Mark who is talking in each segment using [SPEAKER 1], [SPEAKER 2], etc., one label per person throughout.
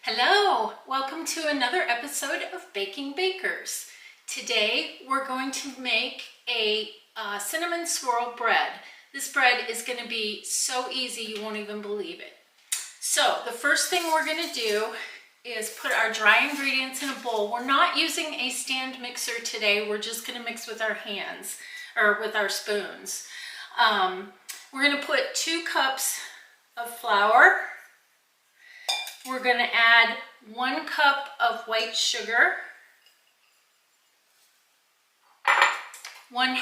[SPEAKER 1] Hello, welcome to another episode of Baking Bakers. Today we're going to make a cinnamon swirl bread. This bread is going to be so easy you won't even believe it. So the first thing we're going to do is put our dry ingredients in a bowl. We're not using a stand mixer today. We're just going to mix with our hands or with our spoons. We're going to put 2 cups of flour. We're going to add 1 cup of white sugar, 1/2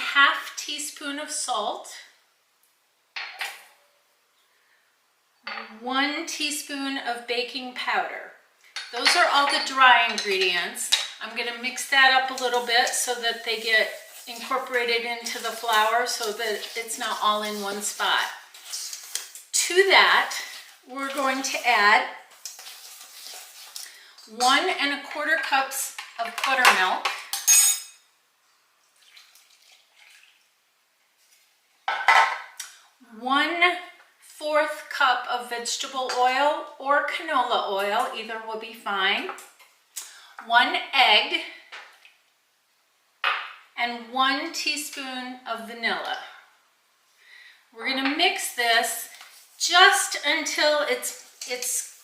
[SPEAKER 1] teaspoon of salt, 1 teaspoon of baking powder. Those are all the dry ingredients. I'm going to mix that up a little bit so that they get incorporated into the flour so that it's not all in one spot. To that, we're going to add 1 1/4 cups of buttermilk, 1/4 cup of vegetable oil or canola oil, either will be fine, 1 egg, and 1 teaspoon of vanilla. We're going to mix this just until it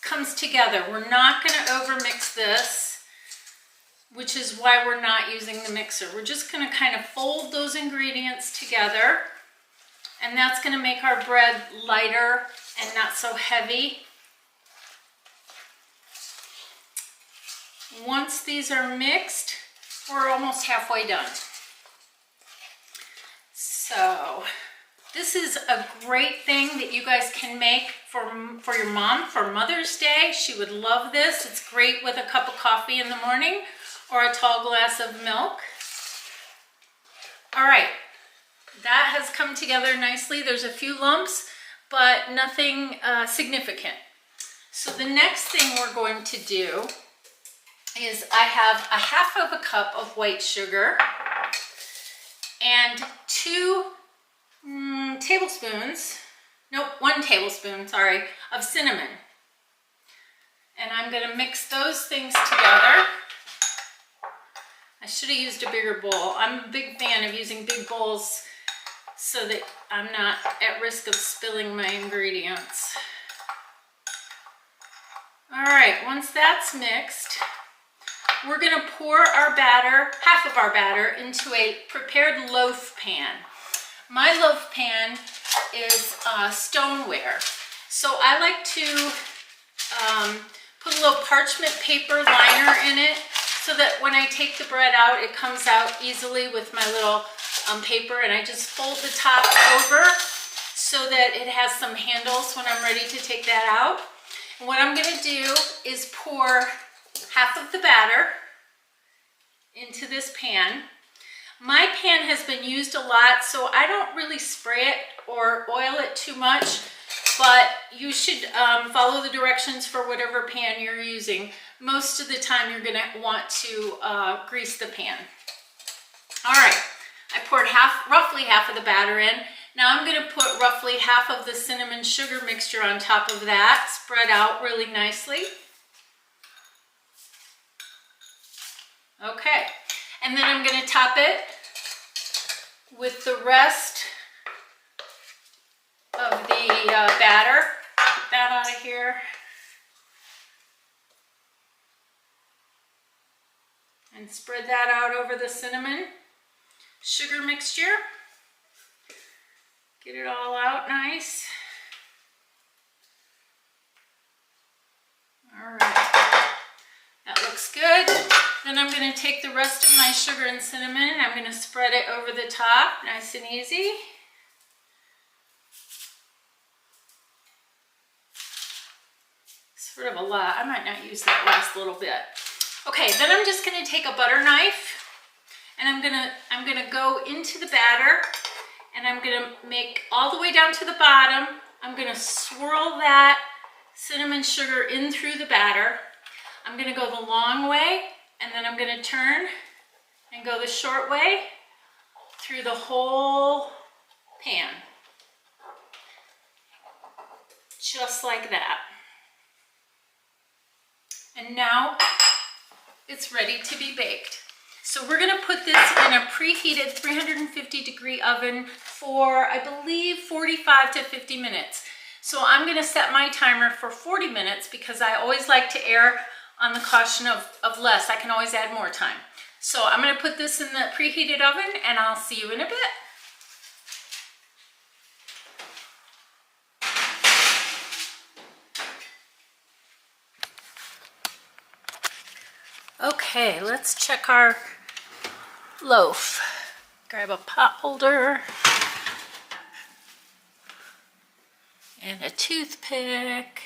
[SPEAKER 1] comes together. We're not going to overmix this, which is why we're not using the mixer. We're just going to kind of fold those ingredients together, and that's going to make our bread lighter and not so heavy. Once these are mixed, we're almost halfway done. So this is a great thing that you guys can make for your mom for Mother's Day. She would love this. It's great with a cup of coffee in the morning or a tall glass of milk. All right, that has come together nicely. There's a few lumps, but nothing significant. So the next thing we're going to do is I have 1/2 cup of white sugar and 1 tablespoon, sorry, of cinnamon. And I'm going to mix those things together. I should have used a bigger bowl. I'm a big fan of using big bowls so that I'm not at risk of spilling my ingredients. All right, once that's mixed, we're going to pour our batter, half of our batter, into a prepared loaf pan. My loaf pan is stoneware, so I like to put a little parchment paper liner in it so that when I take the bread out, it comes out easily with my little paper, and I just fold the top over so that it has some handles when I'm ready to take that out. And what I'm going to do is pour half of the batter into this pan. My pan has been used a lot, so I don't really spray it or oil it too much, but you should follow the directions for whatever pan you're using. Most of the time you're gonna want to grease the pan. All right, I poured roughly half of the batter in. Now I'm gonna put roughly half of the cinnamon sugar mixture on top of that, spread out really nicely. Okay. And then I'm going to top it with the rest of the batter. Get that out of here. And spread that out over the cinnamon sugar mixture. Get it all out nice. All right. That looks good. Then I'm going to take the rest of my sugar and cinnamon. I'm going to spread it over the top, nice and easy. Sort of a lot. I might not use that last little bit. Okay, then I'm just going to take a butter knife, and I'm going to go into the batter, and I'm going to make all the way down to the bottom. I'm going to swirl that cinnamon sugar in through the batter. I'm going to go the long way, and then I'm going to turn and go the short way through the whole pan. Just like that. And now it's ready to be baked. So we're gonna put this in a preheated 350-degree oven for, I believe, 45 to 50 minutes. So I'm gonna set my timer for 40 minutes because I always like to err on the caution of less. I can always add more time. So I'm gonna put this in the preheated oven and I'll see you in a bit. Okay, let's check our loaf. Grab a pot holder and a toothpick.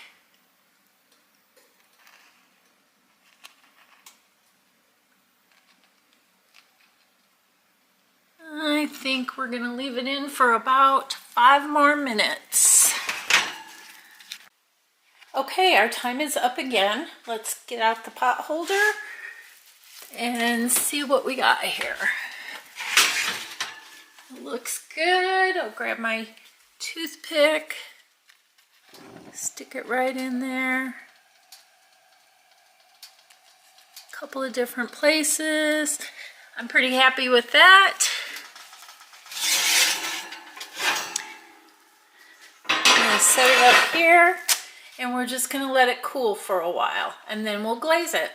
[SPEAKER 1] I think we're gonna leave it in for about 5 more minutes. Okay, our time is up again. Let's get out the pot holder and see what we got here. It looks good. I'll grab my toothpick, stick it right in there. A couple of different places. I'm pretty happy with that. I'm gonna set it up here and we're just gonna let it cool for a while and then we'll glaze it.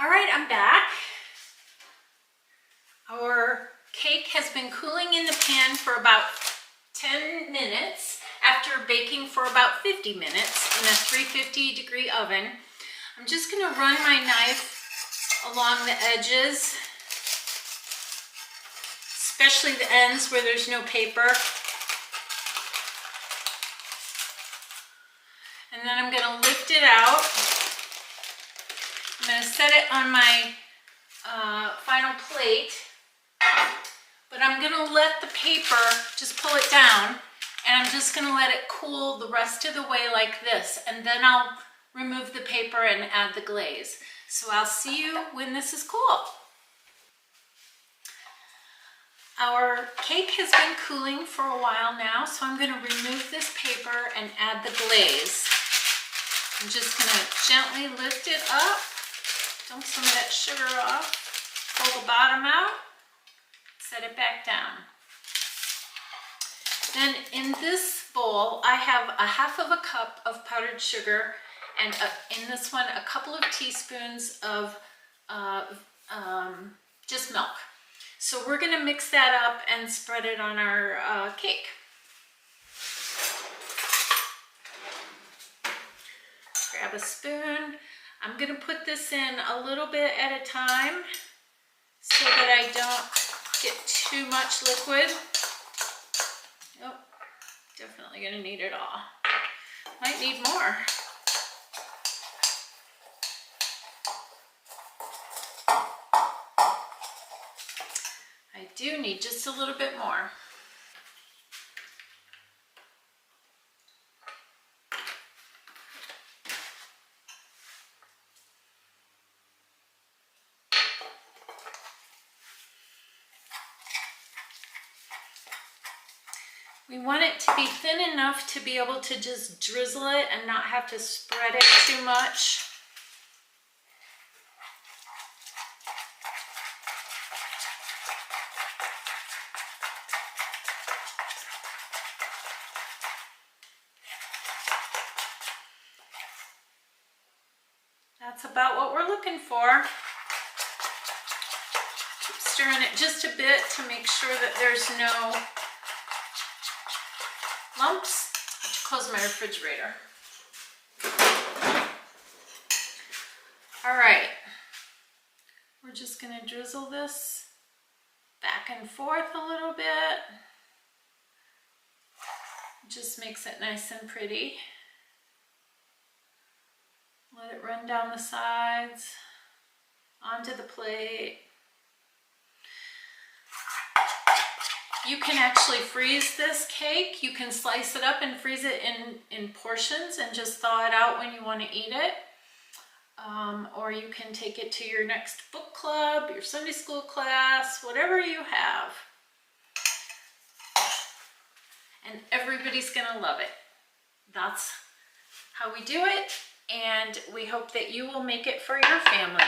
[SPEAKER 1] All right, I'm back. Our cake has been cooling in the pan for about 10 minutes after baking for about 50 minutes in a 350-degree oven. I'm just gonna run my knife along the edges, especially the ends where there's no paper. And then I'm gonna lift it out. I'm gonna set it on my final plate, but I'm gonna let the paper, just pull it down, and I'm just gonna let it cool the rest of the way like this, and then I'll remove the paper and add the glaze. So I'll see you when this is cool. Our cake has been cooling for a while now, so I'm gonna remove this paper and add the glaze. I'm just gonna gently lift it up, dump some of that sugar off, pull the bottom out, set it back down. Then in this bowl, I have a half of a cup of powdered sugar and in this one, a couple of teaspoons of just milk. So we're gonna mix that up and spread it on our cake. Grab a spoon. I'm gonna put this in a little bit at a time so that I don't get too much liquid. Oh, definitely gonna need it all. Might need more. I do need just a little bit more. We want it to be thin enough to be able to just drizzle it and not have to spread it too much. That's about what we're looking for. Keep stirring it just a bit to make sure that there's no lumps. I have to close my refrigerator. All right, we're just gonna drizzle this back and forth a little bit. Just makes it nice and pretty. Let it run down the sides, onto the plate. You can actually freeze this cake. You can slice it up and freeze it in portions and just thaw it out when you want to eat it. Or you can take it to your next book club, your Sunday school class, whatever you have. And everybody's gonna love it. That's how we do it, and we hope that you will make it for your family.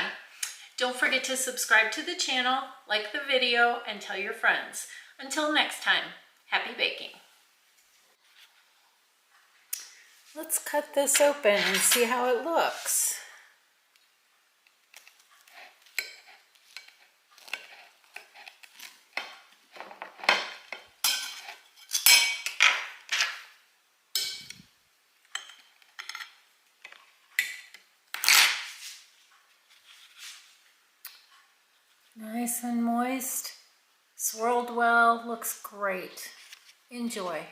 [SPEAKER 1] Don't forget to subscribe to the channel, like the video, and tell your friends. Until next time, happy baking. Let's cut this open and see how it looks. Nice and moist, swirled well, looks great. Enjoy.